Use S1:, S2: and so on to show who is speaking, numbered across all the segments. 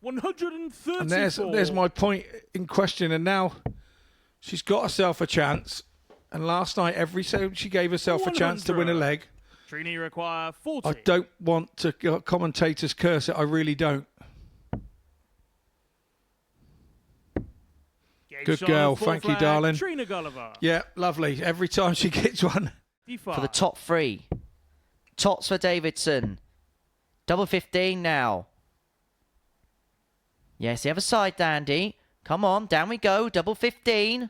S1: 134.
S2: And there's my point in question. And now she's got herself a chance. And last night, every time she gave herself a chance to win a leg.
S1: Trina, you require 40.
S2: I don't want to commentators curse it. I really don't. Good girl. Thank you, darling.
S1: Trina Gulliver.
S2: Yeah, lovely. Every time she gets one.
S3: For the top three. Tots for Davidson. Double 15 now. Yes, the other side, Dandy. Come on, down we go. Double 15.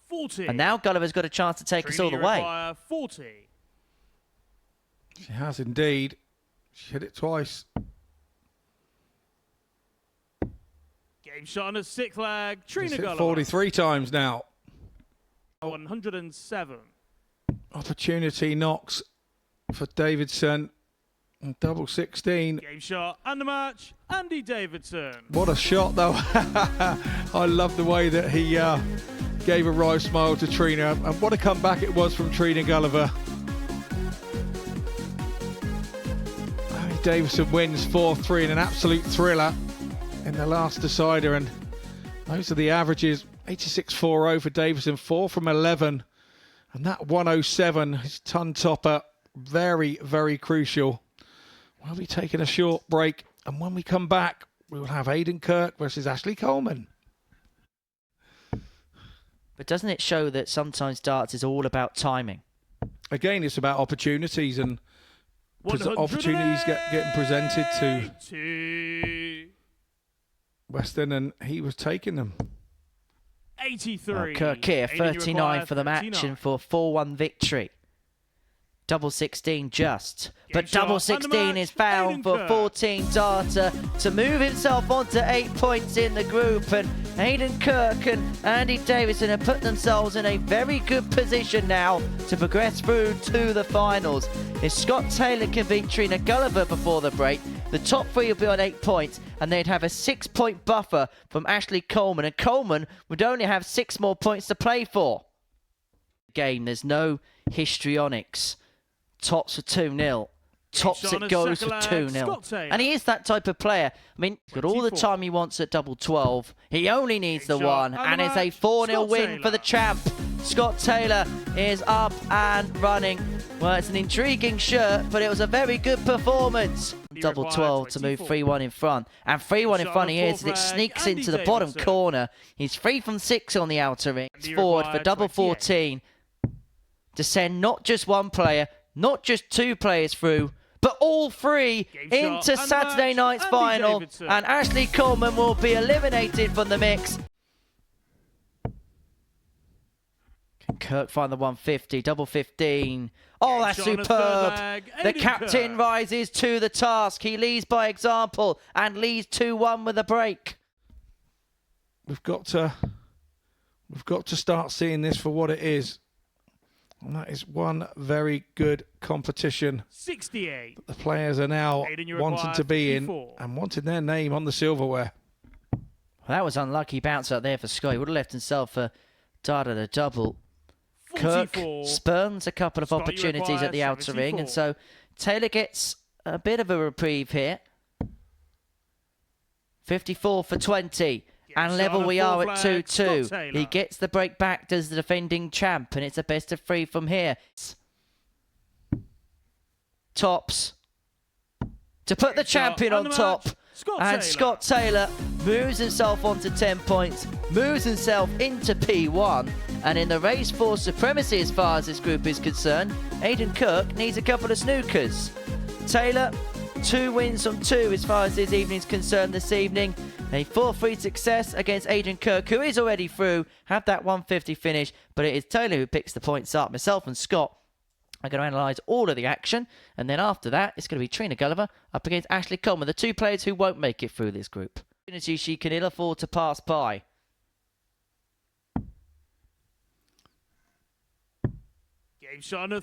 S1: 40.
S3: And now Gulliver's got a chance to take us all the way.
S1: 40.
S2: She has indeed. She hit it twice.
S1: Game shot on a sick flag. Trina
S2: She's hit
S1: Gulliver.
S2: 43 times now.
S1: 107.
S2: Opportunity knocks for Davidson. And double 16.
S1: Game shot and the match. Andy Davidson.
S2: What a shot, though. I love the way that he gave a wry smile to Trina. And what a comeback it was from Trina Gulliver. Andy Davidson wins 4-3 in an absolute thriller in the last decider. And those are the averages. 86.40 for Davidson, 4 from 11. And that 107 is ton topper. Very, very crucial. We'll be taking a short break, and when we come back, we will have Aiden Kirk versus Ashley Coleman.
S3: But doesn't it show that sometimes darts is all about timing?
S2: Again, it's about opportunities, and opportunities getting presented to Weston, and he was taking them.
S1: 83.
S3: Kirk here,
S1: Aiden,
S3: 39 for the match
S1: 39.
S3: and for a 4-1 victory. Double 16 just. But
S1: shot
S3: double
S1: and the
S3: 16 is
S1: match,
S3: found
S1: Aiden
S3: for
S1: Kirk.
S3: 14 darter to move himself onto 8 points in the group. And Aiden Kirk and Andy Davidson have put themselves in a very good position now to progress through to the finals. If Scott Taylor can beat Trina Gulliver before the break, the top three will be on 8 points, and they'd have a 6-point buffer from Ashley Coleman, and Coleman would only have 6 more points to play for. Game, there's no histrionics. Tops for 2-0. Tops it goes for 2-0. And he is that type of player. I mean, he's got all the time he wants at double 12. He only needs the one, and it's a 4-0 win for the champ. Scott Taylor is up and running. Well, it's an intriguing shirt, but it was a very good performance. Double 12 to move 3-1 in front. And 3-1 in front he is, and it sneaks into the bottom corner. He's 3 from 6 on the outer ring. It's forward for double 14 to send not just one player, not just 2 players through, but all 3 into Saturday night's final. And Ashley Coleman will be eliminated from the mix. Can Kirk find the 150? Double 15. Oh, that's superb. The captain rises to the task. He leads by example and leads 2-1 with a break.
S2: We've got to start seeing this for what it is. And that is one very good competition.
S1: 68.
S2: The players are now
S1: Aiden,
S2: wanting to be
S1: 54.
S2: in and wanting their name on the silverware.
S3: Well, that was unlucky bounce out there for Scott. He would have left himself a dart at a double.
S1: 44.
S3: Kirk spurns a couple of
S1: Scott,
S3: opportunities at the outer ring, and so Taylor gets a bit of a reprieve here. 54 for 20. And level we are at 2-2. He gets the break back, does the defending champ, and it's a best of 3 from here. Tops to put the champion on top. And Scott Taylor moves himself onto 10 points, moves himself into P1, and in the race for supremacy as far as this group is concerned, Aiden Kirk needs a couple of snookers. Taylor, 2 wins from 2 as far as this evening's concerned this evening. A 4-3 success against Aiden Kirk, who is already through, had that 150 finish, but it is Taylor who picks the points up. Myself and Scott are going to analyse all of the action, and then after that, it's going to be Trina Gulliver up against Ashley Coleman, the 2 players who won't make it through this group. Opportunity she can ill afford to pass by.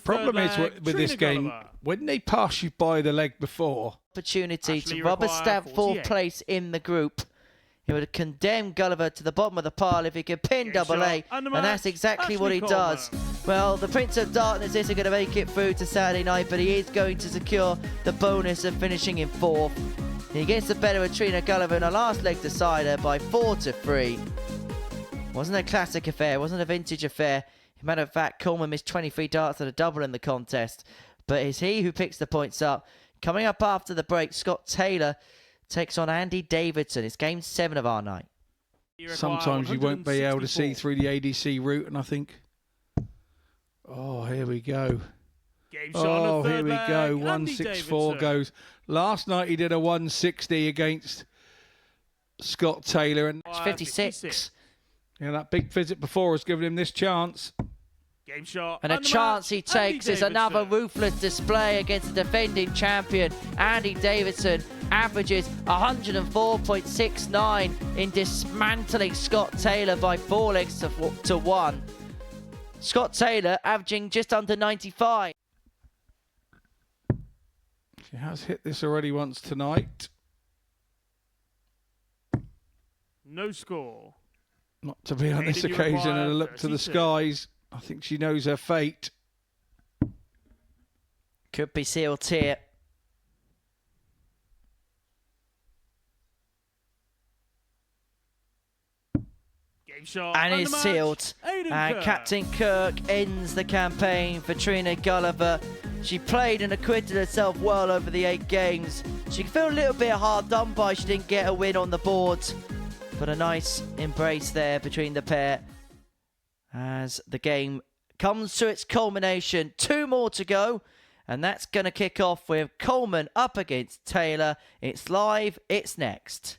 S2: Problem is with this game, when they pass you by the leg before.
S3: Opportunity to rubber stamp 4th place in the group. He would condemn Gulliver to the bottom of the pile if he could pin double A, and that's exactly what he does. Well, the Prince of Darkness isn't going to make it through to Saturday night, but he is going to secure the bonus of finishing in 4th. He gets the better of Trina Gulliver in a last leg decider by 4-3. Wasn't a classic affair, wasn't a vintage affair. As a matter of fact, Coleman missed 23 darts at a double in the contest. But it's he who picks the points up. Coming up after the break, Scott Taylor takes on Andy Davidson. It's game 7 of our night.
S2: Sometimes you won't be able to see through the ADC route, and I think... Oh, here we go. Oh, here we go. 164 goes. Last night he did a 160 against Scott Taylor. And
S3: it's 56.
S2: Yeah, that big visit before has given him this chance.
S1: Game shot.
S3: And a chance he takes is another ruthless display against the defending champion. Andy Davidson averages 104.69 in dismantling Scott Taylor by 4 legs to 1. Scott Taylor averaging just under 95.
S2: She has hit this already once tonight.
S1: No score.
S2: Not to be on this occasion, and a look to the skies. I think she knows her fate.
S3: Could be sealed here.
S1: Game shot.
S3: And it's sealed. And Captain Kirk ends the campaign for Trina Gulliver. She played and acquitted herself well over the 8 games. She can feel a little bit hard done by. She didn't get a win on the board. But a nice embrace there between the pair as the game comes to its culmination. 2 more to go, and that's going to kick off with Coleman up against Taylor. It's live, it's next.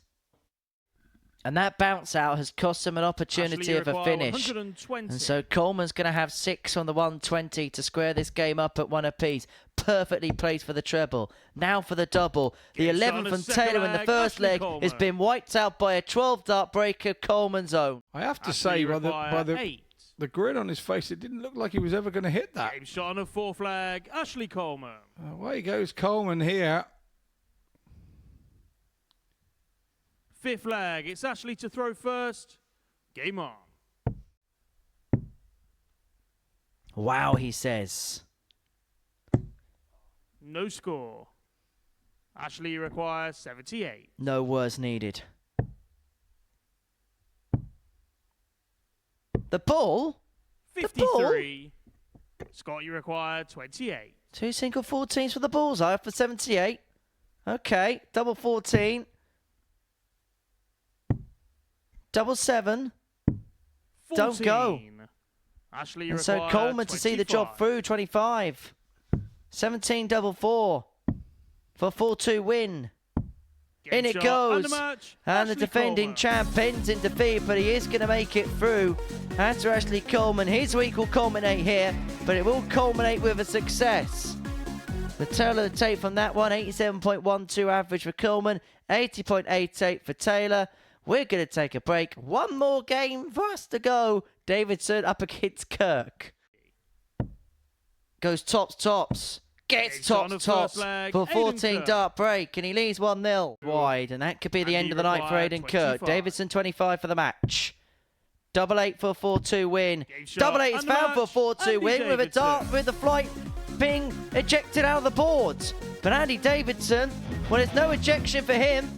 S3: And that bounce out has cost him an opportunity of a finish. And so Coleman's going to have 6 on the 120 to square this game up at 1 apiece. Perfectly placed for the treble. Now for the double. The 11 from Taylor in the first leg has been wiped out by a 12-dart break of Coleman's own.
S2: I have to say, by the grin on his face, it didn't look like he was ever going to hit that.
S1: Game shot on a 4 flag. Ashley Coleman.
S2: Away goes Coleman here.
S1: 5th flag. It's Ashley to throw first. Game on.
S3: Wow, he says.
S1: No score. Ashley requires 78.
S3: No words needed. The ball?
S1: 53. Scott, you require 28.
S3: 2 single 14s for the balls. I for 78. Okay, double 14. Double 7.
S1: 14.
S3: Don't go.
S1: Ashley
S3: and so Coleman
S1: 25.
S3: to see the job through. 25. 17 double 4 for 4-2 win.
S1: Game
S3: in it goes. And Ashley the defending
S1: Coleman.
S3: champ ends in defeat, but he is going to make it through. As to Ashley Coleman, his week will culminate here, but it will culminate with a success. The tail of the tape from that one, 87.12 average for Coleman, 80.88 for Taylor. We're going to take a break. 1 more game for us to go. Davidson up against Kirk. Goes tops. Gets tops for 14 dart break, and he leaves 1-0 wide, and that could be the end of the night for Aiden Kirk. Davidson 25 for the match. Double 8 for a 4-2 win. Double 8 is found for a 4-2 win with a dart with the flight being ejected out of the board. But Andy Davidson, well, there's no ejection for him.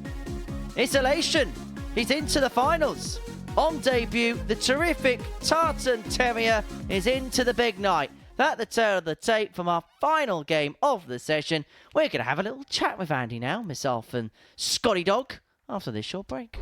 S3: It's elation. He's into the finals. On debut, the terrific Tartan Terrier is into the big night. That's the tail of the tape from our final game of the session. We're going to have a little chat with Andy now, myself and Scotty Dog, after this short break.